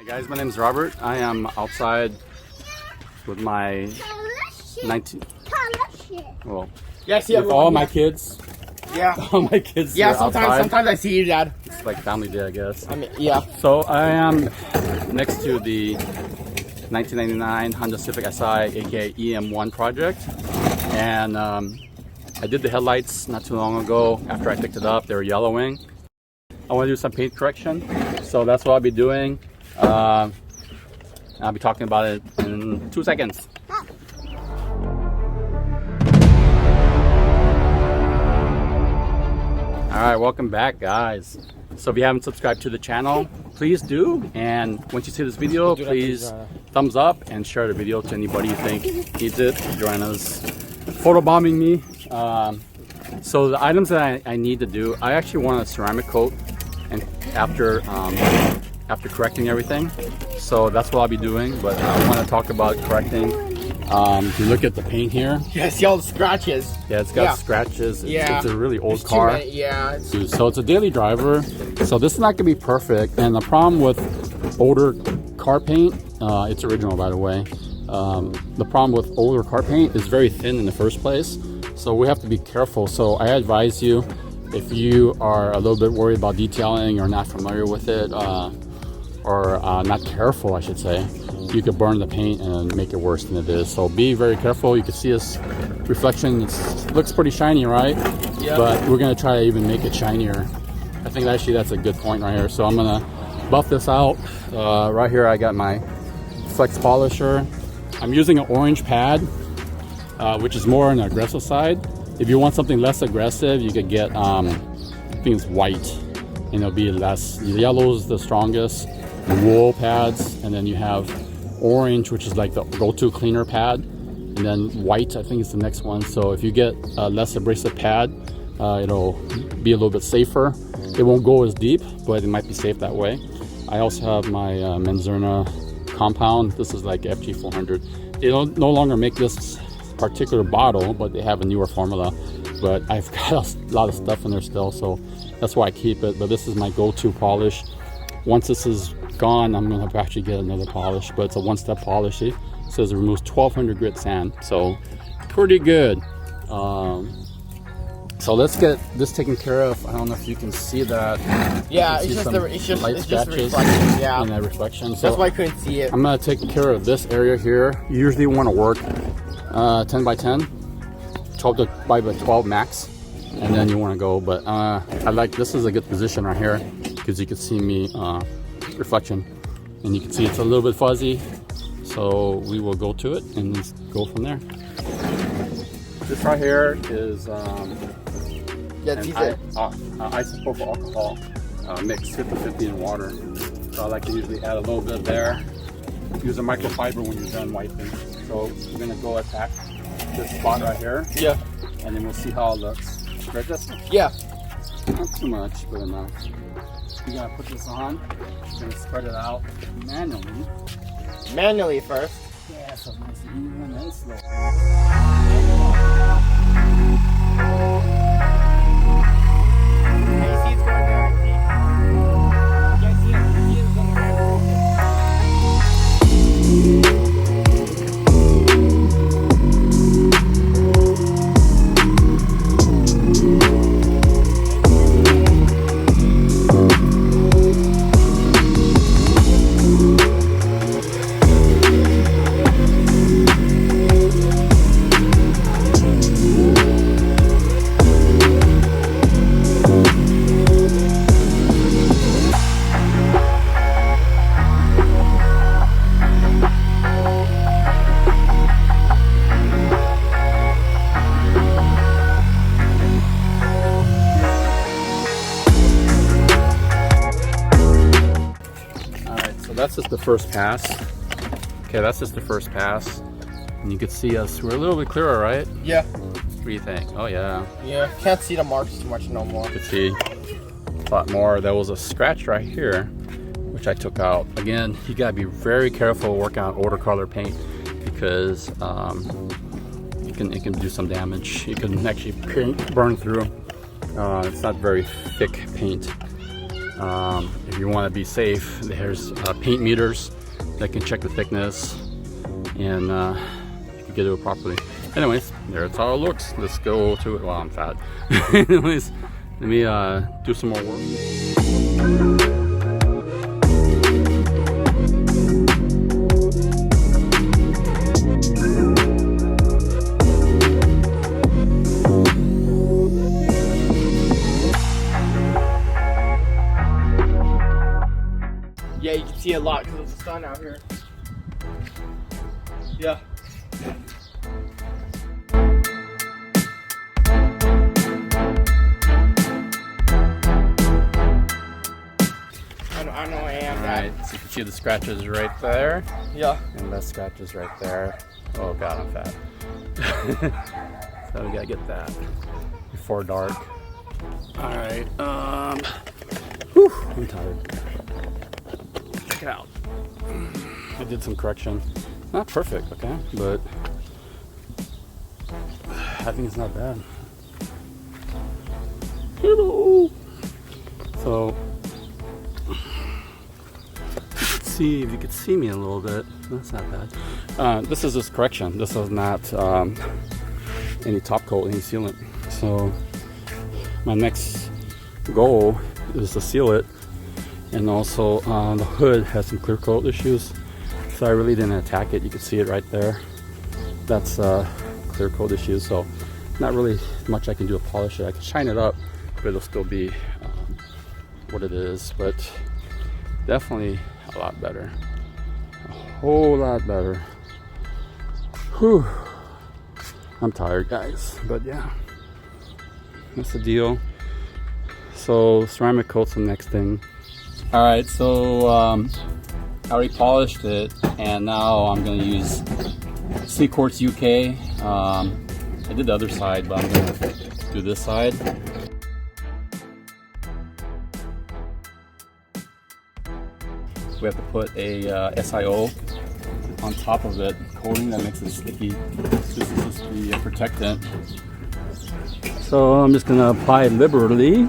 Guys, my name is Robert. I am outside with my 19. Well, yes, with all my kids. Yeah, all my kids. Yeah, sometimes I see you, Dad. It's like family day, I guess. I mean, yeah. So I am next to the 1999 Honda Civic Si, aka EM1 project, and I did the headlights not too long ago. After I picked it up, they were yellowing. I want to do some paint correction, so that's what I'll be doing. I'll be talking about it in 2 seconds. Alright, welcome back, guys. So if you haven't subscribed to the channel, please do. And once you see this video, please thumbs up and share the video to anybody you think needs it. Joanna's photobombing me. So the items that I need to do, I actually want a ceramic coat, and after correcting everything. So that's what I'll be doing. But I want to talk about correcting. If you look at the paint here, yeah, see all the scratches. Yeah, it's got scratches. It's a really old There's car. Yeah. So it's a daily driver. So this is not gonna be perfect. And the problem with older car paint, it's original by the way. The problem with older car paint is very thin in the first place. So we have to be careful. So I advise you, if you are a little bit worried about detailing or not familiar with it, or not careful, I should say, you could burn the paint and make it worse than it is. So be very careful. You can see this reflection. It looks pretty shiny, right? Yeah. But we're gonna try to even make it shinier. I think actually that's a good point right here. So I'm gonna buff this out. Right here I got my flex polisher. I'm using an orange pad, which is more on the aggressive side. If you want something less aggressive, you could get, I think it's white, and it'll be less. Yellow is the strongest. The wool pads, and then you have orange, which is like the go-to cleaner pad, and then white, I think is the next one. So if you get a less abrasive pad, it'll be a little bit safer. It won't go as deep, but it might be safe that way. I also have my Menzerna compound. This is like FG400. They don't no longer make this particular bottle, but they have a newer formula. But I've got a lot of stuff in there still, so that's why I keep it. But this is my go-to polish. Once this is gone, I'm gonna have to actually get another polish, but it's a one-step polish. It says it removes 1200 grit sand, so pretty good. So let's get this taken care of. I don't know if you can see that. Yeah, it's just the reflection. Yeah, and that reflection. So that's why I couldn't see it. I'm gonna take care of this area here. You usually want to work 10 by 10, 12 by 12 max, and then you want to go. But I like, this is a good position right here because you can see me reflection, and you can see it's a little bit fuzzy, so we will go to it and just go from there. This right here is isopropyl alcohol mix 50-50 in water. So I like to usually add a little bit there. Use a microfiber when you're done wiping. So we're gonna go attack this spot right here. Yeah. And then we'll see how it looks. Spread this? Yeah. Not too much, but enough. You're gonna put this on, you're gonna spread it out manually. Manually first? Yeah, so nice and even and slow. That's just the first pass. Okay, that's just the first pass. And you can see us, we're a little bit clearer, right? Yeah. What do you think? Oh yeah. Yeah, can't see the marks too much no more. You can see a lot more. There was a scratch right here, which I took out. Again, you gotta be very careful working on older color paint because it can do some damage. You can actually burn through. It's not very thick paint. If you want to be safe, there's paint meters that can check the thickness, and you can get it properly. Anyways, that's how it looks. Let's go to it. Well, I'm fat. Anyways, let me do some more work. Yeah, you can see a lot because of the sun out here. Yeah. I know I am. Alright, so you can see the scratches right there. Yeah. And less scratches right there. Oh god, I'm fat. So we gotta get that before dark. Alright, whew, I'm tired. Check it out. I did some correction. Not perfect, okay, but I think it's not bad. Hello. So see if you could see me a little bit. That's not bad. This is just correction. This is not any top coat, any sealant. So my next goal is to seal it, and also the hood has some clear coat issues, so I really didn't attack it. You can see it right there. That's clear coat issues, so not really much I can do to polish it. I can shine it up, but it'll still be what it is, but definitely a lot better, a whole lot better. Whew. I'm tired, guys, but yeah, that's the deal. So ceramic coat's the next thing. All right, so I already polished it, and now I'm going to use cquartz UK. I did the other side, but I'm going to do this side. We have to put a SIO on top of it, coating that makes it sticky. This is just the protectant. So I'm just going to apply it liberally.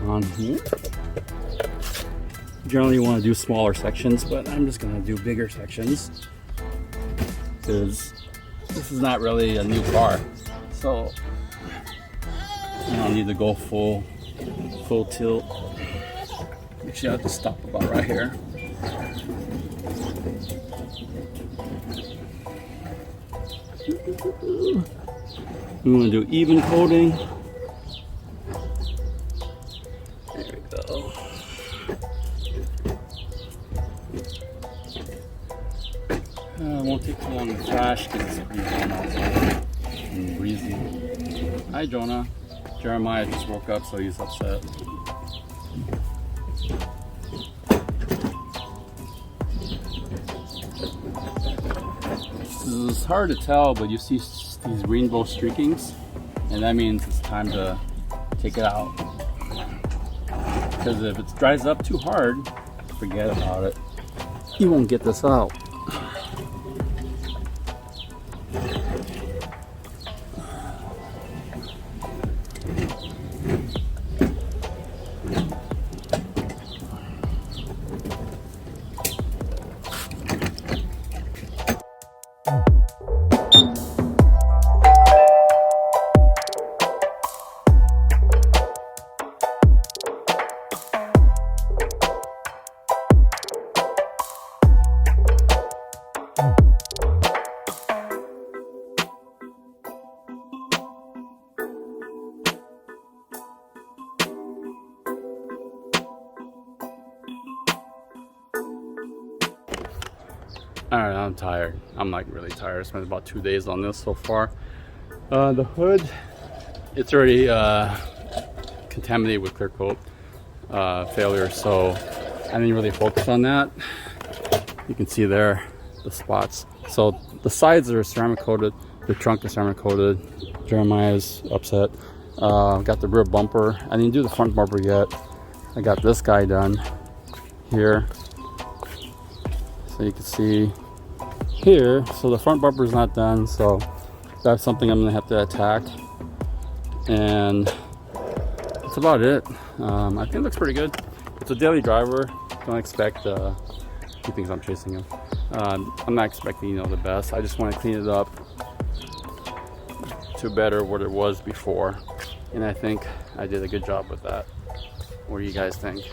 On here. Generally you want to do smaller sections, but I'm just going to do bigger sections because this is not really a new car, so I don't need to go full tilt. Actually, I have to stop about right here. We want to do even coating. There we go. It won't take too long to flash because it's pretty warm outside and breezy. Hi, Jonah. Jeremiah just woke up, so he's upset. It's hard to tell, but you see these rainbow streakings, and that means it's time to take it out. Because if it dries up too hard, forget about it. You won't get this out. Alright, I'm tired. I'm like really tired. I spent about 2 days on this so far. The hood, it's already contaminated with clear coat failure, so I didn't really focus on that. You can see there the spots. So the sides are ceramic coated, the trunk is ceramic coated. Jeremiah's upset. Got the rear bumper. I didn't do the front bumper yet. I got this guy done here. So you can see here, so the front bumper is not done, so that's something I'm gonna have to attack. And that's about it. I think it looks pretty good. It's a daily driver. Don't expect, he thinks I'm chasing him. I'm not expecting, you know, the best. I just want to clean it up to better what it was before. And I think I did a good job with that. What do you guys think?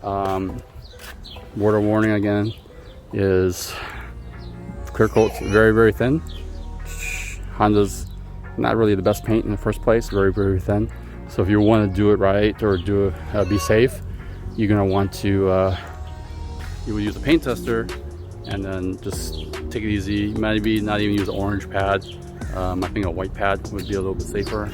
Water warning again is clear coat's very, very thin. Honda's not really the best paint in the first place, very, very thin. So if you want to do it right or do it, be safe, you're gonna want to you would use a paint tester and then just take it easy. Maybe not even use an orange pad. I think a white pad would be a little bit safer.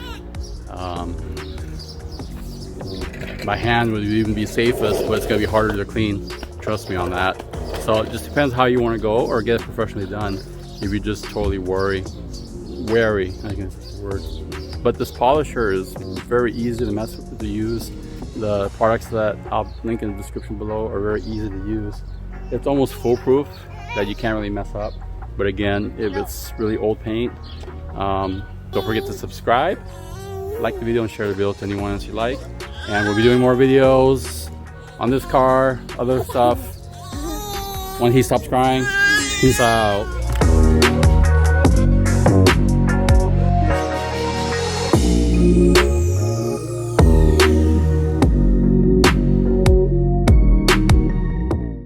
My hand would even be safest, but it's gonna be harder to clean. Trust me on that. So it just depends how you want to go or get it professionally done. If you just totally wary, I guess that's the word. But this polisher is very easy to mess with, to use. The products that I'll link in the description below are very easy to use. It's almost foolproof that you can't really mess up. But again, if it's really old paint, don't forget to subscribe, like the video, and share the video to anyone else you like. And we'll be doing more videos on this car, other stuff. When he stops crying, peace out.